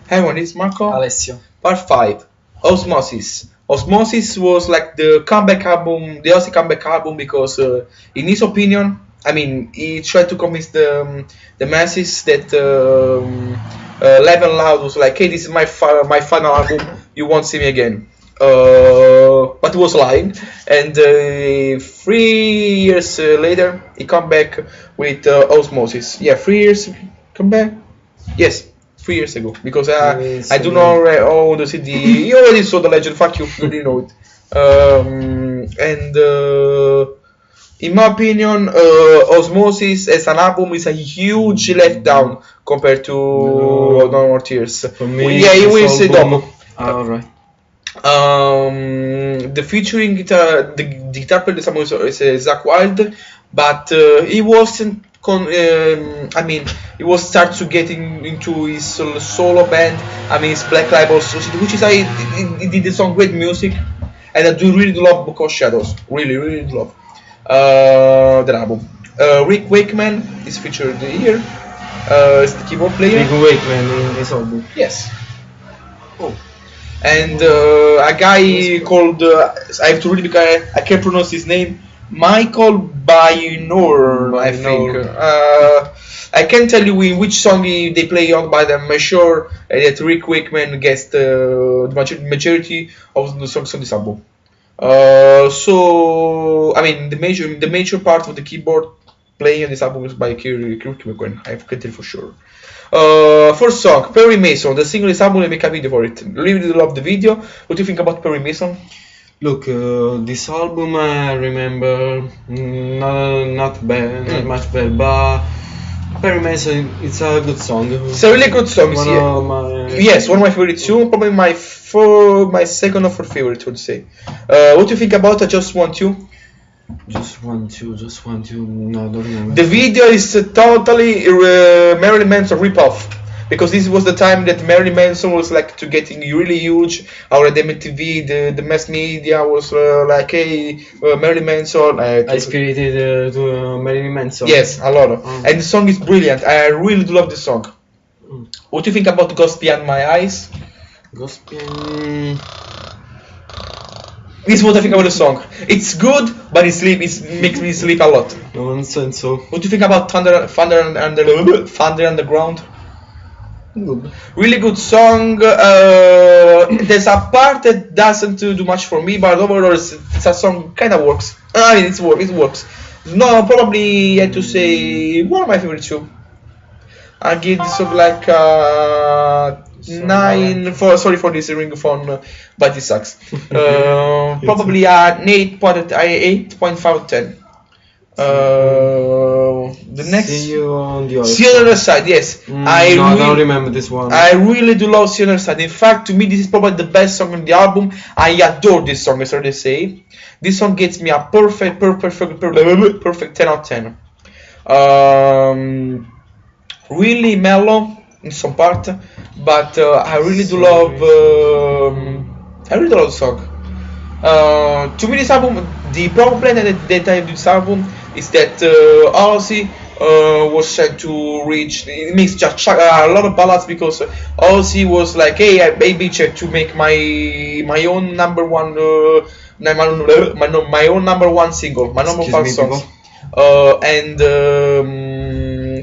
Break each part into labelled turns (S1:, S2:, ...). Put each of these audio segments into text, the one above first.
S1: Hi everyone, it's Marco.
S2: Alessio.
S1: Part 5, Ozzmosis. Ozzmosis was like the comeback album, the Ozzy comeback album, because in his opinion, I mean, he tried to convince the masses that Live and Loud was like, hey, this is my final album, you won't see me again. But he was lying, and 3 years later, he come back with Ozzmosis. Yeah, 3 years come back. Yes, 3 years ago, because I do not own the CD. You already saw the legend. Fuck you, you didn't know it. In my opinion, Ozzmosis as an album is a huge letdown compared to No More Tears.
S2: For me,
S1: Yeah, you will say double.
S2: Alright.
S1: The featuring guitar, the guitar player is Zach Wild, but he wasn't. I mean, he was start to getting into his solo band. I mean, his Black Label Society, which is he did some great music, and I do really love Book of Shadows. Really love that album. Rick Wakeman is featured here. Is the keyboard player.
S2: Rick Wakeman in this album.
S1: Yes.
S2: Oh.
S1: And a guy called I have to read because I can't pronounce his name. Michael Baynor, I think. I can't tell you in which song they play on, but I'm sure that Rick Wakeman gets the majority of the songs on this album. So I mean the major part of the keyboard playing on this album is by Rick Wakeman. I can tell for sure. First song, Perry Mason. The single is album. I make a video for it. Really love the video. What do you think about Perry Mason?
S2: Look, this album I remember not bad, not much bad, but Perry Mason, it's a good song.
S1: It's a really good song. Yes, one of my favorites too. Probably my second or third favorite, I would say. What do you think about I Just Want You?
S2: Just want you. No, I don't remember.
S1: The video is totally Marilyn Manson ripoff. Because this was the time that Marilyn Manson was like to getting really huge. Our MTV, the mass media was like, hey, Marilyn Manson.
S2: I spirited to Marilyn Manson.
S1: Yes, a lot. And the song is brilliant. I really do love the song. What do you think about Ghost Behind My Eyes?
S2: Ghost Behind.
S1: This is what I think about the song. It's good, but it makes me sleep a lot.
S2: Nonsense. So.
S1: What do you think about Thunder Underground?
S2: Good.
S1: Really good song. There's a part that doesn't do much for me, but overall it's a song kind of works. I mean, it works. No, probably I had to say one of my favorites too. I give this song like 9. Sorry for this ring phone, but it sucks. Probably an 8.5 out of 10. The next.
S2: See you on the
S1: other side. Yes,
S2: I don't remember this one.
S1: I really do love See You on the Other Side. In fact, to me, this is probably the best song on the album. I adore this song, as they say. This song gets me a perfect 10 out of 10. Really mellow in some part, but I really do love. The song. To me, this album, the problem that I have with this album is that Ozzy was trying to reach. It makes just a lot of ballads because Ozzy was like, "Hey, I baby check to make my own number one, my own number one single, my number one songs."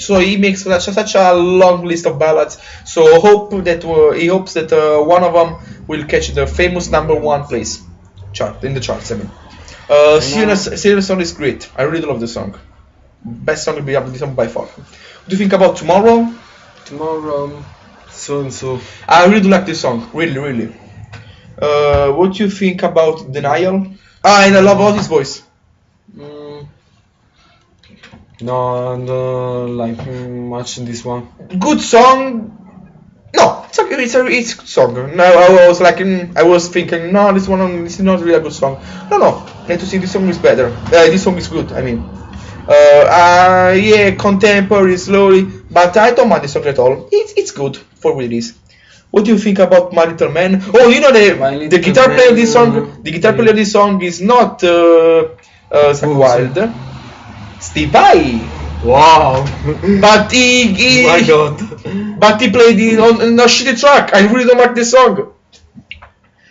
S1: So he makes such a long list of ballads. So he hopes that one of them will catch the famous number one place in the charts. I mean, Serious Song is great. I really love the song. Best song by far. What do you think about Tomorrow?
S2: So.
S1: I really like this song. Really. What do you think about Denial? And I love Ozzy's voice.
S2: No, I don't like much this one.
S1: Good song. No, it's a good song. No, I was thinking, no, this is not really a good song. No. I have to see this song is better. This song is good. I mean, yeah, contemporary, slowly, but I don't mind this song at all. It's good for what it is. What do you think about My Little Man? Oh, you know the guitar player of this song. The guitar player of this song is not Zach Wild. Steve Vai.
S2: Wow.
S1: But
S2: My God.
S1: but he played it on a shitty track. I really don't like this song.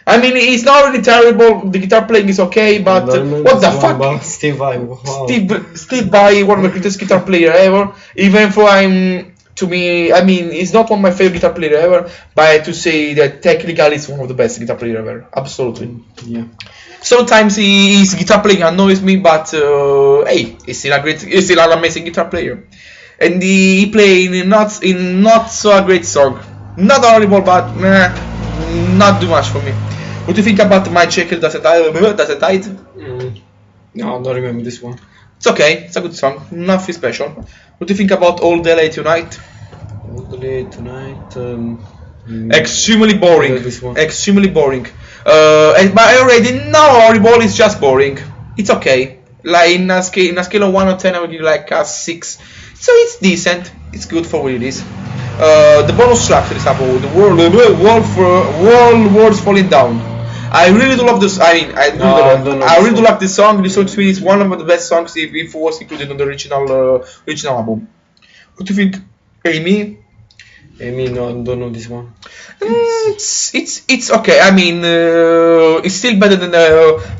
S1: I mean, it's not really terrible. The guitar playing is okay, but what the fuck?
S2: Steve Vai. Wow.
S1: Steve Vai, one of the greatest guitar player ever. Even if to me, I mean, he's not one of my favorite guitar player ever, but I have to say that technically he's one of the best guitar player ever. Absolutely.
S2: Yeah.
S1: Sometimes his guitar playing annoys me, but hey, he's still an amazing guitar player. And he played in not so a great song. Not horrible, but not too much for me. What do you think about My Jekyll Doesn't Hide?
S2: No, I don't remember this one.
S1: It's okay, it's a good song, nothing special. What do you think about All the Late Tonight?
S2: All the Late Tonight.
S1: Extremely boring.
S2: This one.
S1: Extremely boring. But I already know horrible is just boring. It's okay. Like in a scale of 1 to 10, I would give like a 6. So it's decent. It's good for what it is. The bonus track, for example, the world worlds falling down. I really do love this. I mean, I really do like this song. This song to me is one of the best songs if it was included on the original album. What do you think, Amy?
S2: Amy, no, I don't know this one.
S1: It's okay. I mean, it's still better than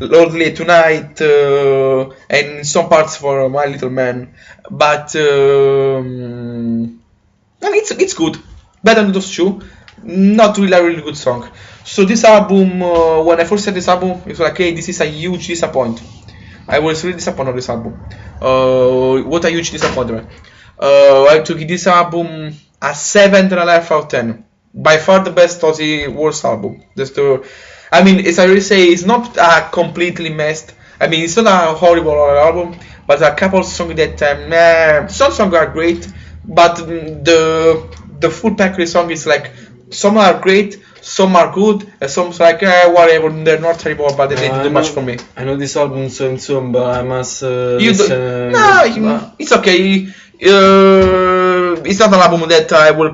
S1: Lord Late Tonight and in some parts for My Little Man. But I mean, it's good. Better than those two. Not really a really good song. So this album, when I first heard this album, it was like, hey, this is a huge disappointment. I was really disappointed on this album. What a huge disappointment. I have to give this album a 7.5 out of 10. By far the best Ozzy worst album. I mean, as I really say, it's not completely messed. I mean, it's not a horrible album, but a couple of songs that some songs are great, but the full package of the song is like some are great, some are good, and some like whatever. They're not terrible, but they didn't do much for me.
S2: I know this album so and so, but I must.
S1: It's okay. It's not an album that I will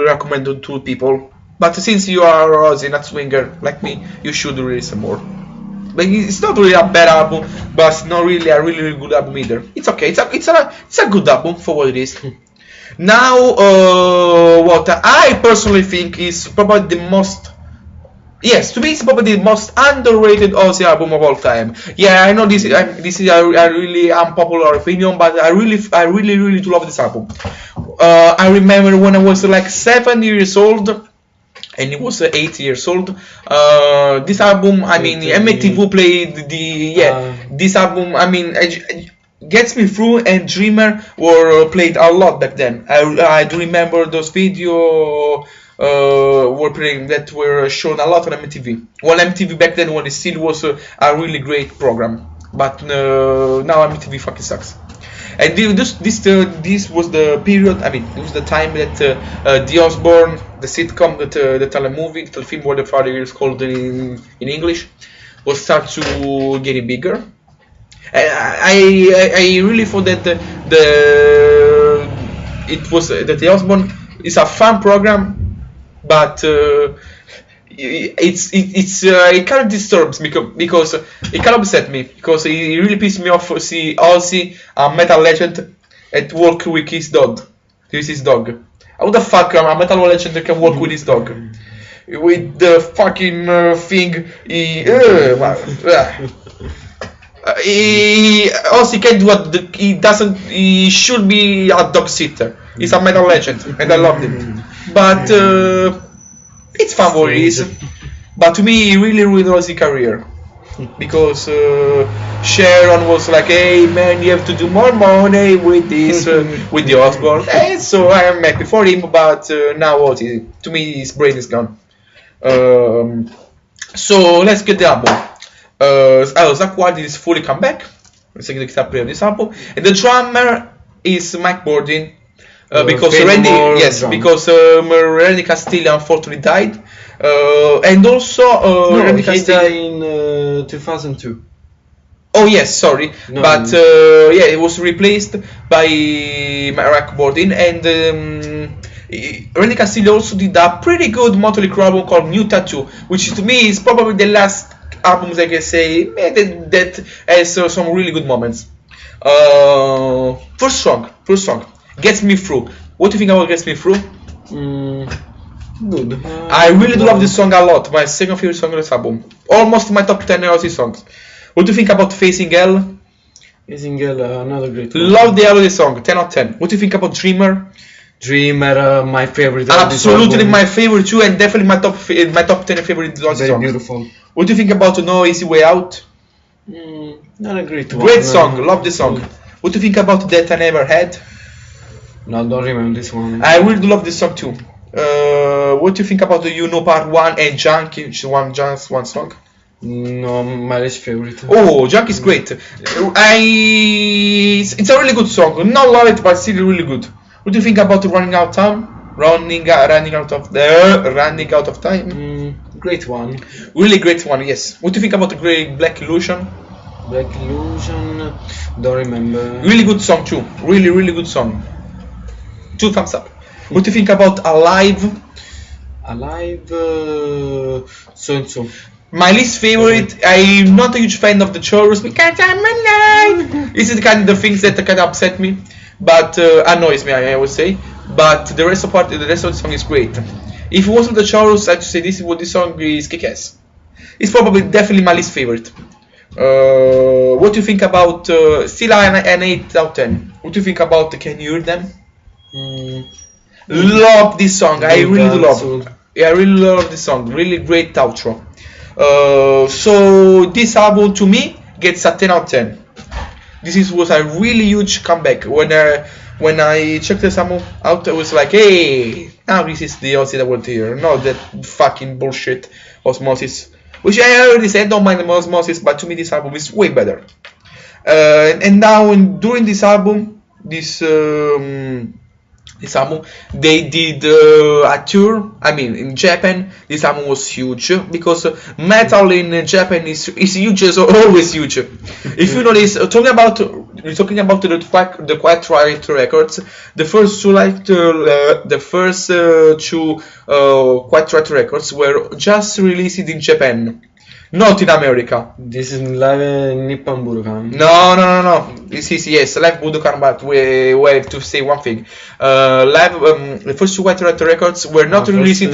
S1: recommend to people. But since you are Ozzy, not swinger like me, you should release some more. But it's not really a bad album, but it's not really a really good album either. It's okay. It's a good album for what it is. Now, what I personally think is probably the most. Yes, to me it's probably the most underrated Ozzy album of all time. Yeah, I know this is a really unpopular opinion, but I really do love this album. I remember when I was like 7 years old, and it was 8 years old. This album, I mean, MTV played this album. I mean, Gets Me Through and Dreamer were played a lot back then. I do remember those videos. That were shown a lot on MTV. Well, MTV back then, when it still was a really great program, but now MTV fucking sucks. And this was the period. I mean, it was the time that the Osbourne, the sitcom, the telemovie, the film, what the father is called in English, was start to getting bigger. I really thought that the Osbourne is a fun program. But it kind of disturbs me because it kind of upset me because it really pissed me off to see Ozzy, a metal legend, at work with his dog. How the fuck a metal legend can work with his dog? With the fucking thing, Ozzy can't do what he doesn't. He should be a dog sitter. He's a metal legend, and I love him. But it's fun what it is. But to me, he really ruined Ozzy's career because Sharon was like, "Hey man, you have to do more money with this, with the Osbourne." And so I am happy for him. But now Ozzy, to me, his brain is gone. So let's get the album. Zakk Wylde is fully come back. The second guitar player of this album, and the drummer is Mike Bordin. Because Randy Castillo unfortunately died, and also Randy Castillo
S2: died in 2002.
S1: Oh yes, sorry, but it was replaced by Mike Bordin, and Randy Castillo also did a pretty good Motley Crue album called New Tattoo, which to me is probably the last album I can say that has some really good moments. First song, Gets Me Through. What do you think about Gets Me Through?
S2: Good.
S1: I really do love this song a lot. My second favorite song on this album. Almost my top 10 Ozzy songs. What do you think about Facing Hell?
S2: Facing Hell, another great one.
S1: Love the Ozzy song, 10 out of 10. What do you think about Dreamer?
S2: Dreamer, my favorite.
S1: Absolutely my favorite too, and definitely my top 10 favorite Ozzy
S2: Very
S1: songs.
S2: beautiful.
S1: What do you think about No Easy Way Out?
S2: Not a great one.
S1: Great song, love this song. What do you think about That I Never Had?
S2: No, don't remember this one.
S1: I really do love this song too. What do you think about the You Know Part 1 and Junkie, which is just one song?
S2: No, my least favorite.
S1: Oh, Junkie is great. It's a really good song. Not love it, but still really good. What do you think about Running Out of Time? Running out of time.
S2: Great one.
S1: Really great one, yes. What do you think about the Great Black Illusion?
S2: Black Illusion. Don't remember.
S1: Really good song too. Really good song. 2 thumbs up. What do you think about Alive?
S2: Alive. So and so.
S1: My least favorite. I'm not a huge fan of the chorus because I'm alive. This is the kind of things that kind of upset me, but annoys me. I would say. But the rest of the song is great. If it wasn't the chorus, I'd say this song is kick-ass. It's probably definitely my least favorite. What do you think about still an 8 out of 10? What do you think about Can You Hear Them? Love this song. I really do love. Yeah, I really love this song. Really great outro. So this album to me gets a 10 out of 10. This was a really huge comeback. When I checked this album out, I was like, hey, now this is the Ozzy that I want to hear. Not that fucking bullshit Ozzmosis. Which I already said, don't mind the Ozzmosis, but to me this album is way better. And now during this album, this album, they did a tour. I mean, in Japan, this album was huge because metal in Japan is huge, as always huge. If you notice, talking about the Quiet Riot records, the first two Quiet Riot records were just released in Japan. Not in America.
S2: This is live Nippon Budokan.
S1: No. This is yes, live Budokan, but we have to say one thing. The first two White Rat records were not released in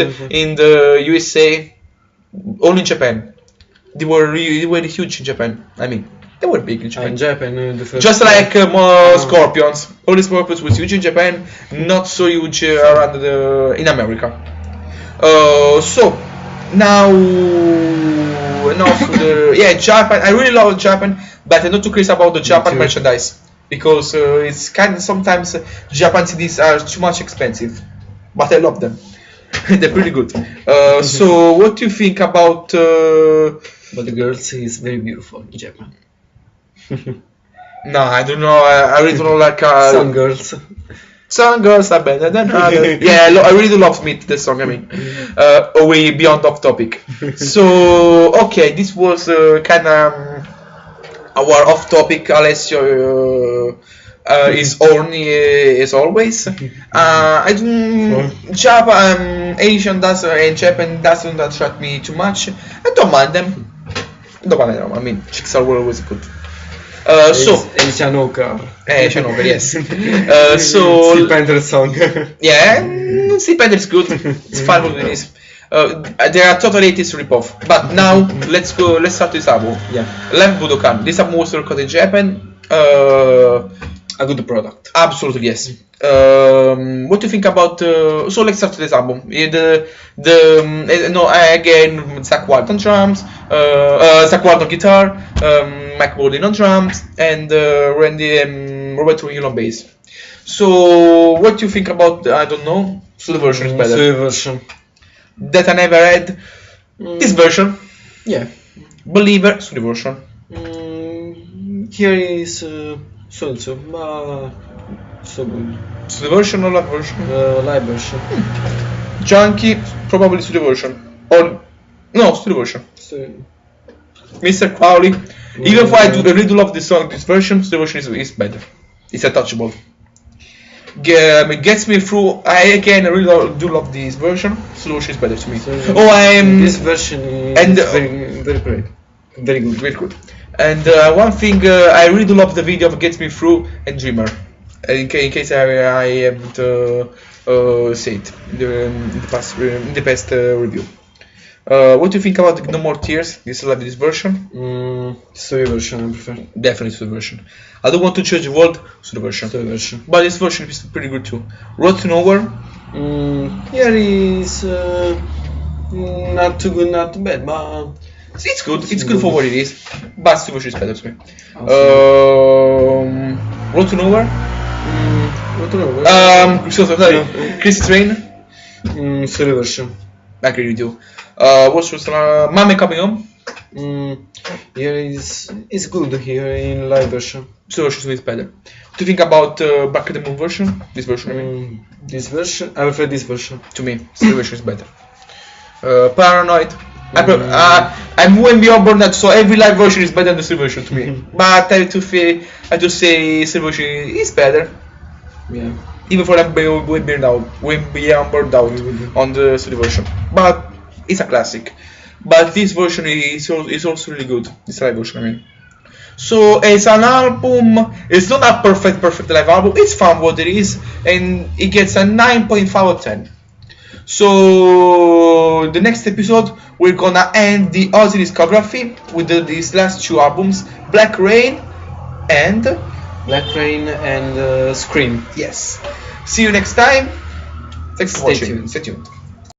S1: the USA, only in Japan. They were huge in Japan. I mean, they were big in Japan.
S2: In Japan, the first
S1: just like Scorpions. Only Scorpions was huge in Japan, not so huge around in America. So now enough Japan. I really love Japan, but I'm not too crazy about the Japan merchandise because it's kind of sometimes Japan CDs are too much expensive, but I love them. They're pretty good. So what do you think about?
S2: But the girls is very beautiful in Japan.
S1: No, I don't know. I really don't like
S2: some girls.
S1: Some girls are better than others. Yeah, I really do love Smith, this song, I mean. Way beyond off topic. So, okay, this was kind of our off topic. Alessio is horny as always. Asian and Japan doesn't attract me too much. I don't mind them. I mean, chicks are always good.
S2: Asian Ochre.
S1: Asian Ochre, yes.
S2: Steel Panther song.
S1: Yeah, Steel Panther is good. It's fun with this. They are totally 80s ripoff. But now let's start this album.
S2: Yeah.
S1: Live Budokan. This album was recorded in Japan.
S2: A good product.
S1: Absolutely, yes. What do you think about? So let's start this album. Again, Zach Wild on drums, Zach Wild on guitar, Mike Baldwin on drums, and Randy and Robert Trujillo on bass. So what do you think about? I don't know. Studio version is better.
S2: Studio version.
S1: That I never had. This version.
S2: Yeah.
S1: Believer. Studio version.
S2: Here is. So but so good.
S1: Studio version or live version?
S2: Live version.
S1: Junkie, probably studio version. Or no, studio version. Mr. Crowley. Even if I really do love this song, this version, studio version is better. It's untouchable. It gets me through. I really do love this version. Studio version is better to me.
S2: This version is very, very great. Very good.
S1: Very good. And one thing I really do love the video of Gets Me Through and Dreamer. In case I haven't said in the past review. What do you think about No More Tears? This version?
S2: Story version I prefer.
S1: Definitely story version. I don't want to change the world. Story version.
S2: Story version.
S1: But this version is pretty good too. Road to Nowhere.
S2: Here is not too good, not too bad, but
S1: it's good. It's good for what it is. But story version is better to me. Road to Nowhere.
S2: Road to Nowhere.
S1: Sorry. Chris Train.
S2: Story version.
S1: I agree with you. What's Mame Coming Home?
S2: Here is good here in live version.
S1: So version is better. What do you think about Back at the Moon version? This version, I mean.
S2: This version, I prefer this version.
S1: To me, this version is better. Paranoid. I'm way beyond burnout, so every live version is better than the still version to me. But I have to say, still version is better.
S2: Yeah.
S1: Even for I'm way beyond burned out on the studio version. But it's a classic. But this version is also really good. This live version, I mean. So as an album, it's not a perfect live album. It's fun what it is, and it gets a 9.5 out of 10. So the next episode we're gonna end the Ozzy discography with these last two albums, Black Rain and
S2: Scream.
S1: Yes. See you next time. Thanks for watching. Stay tuned.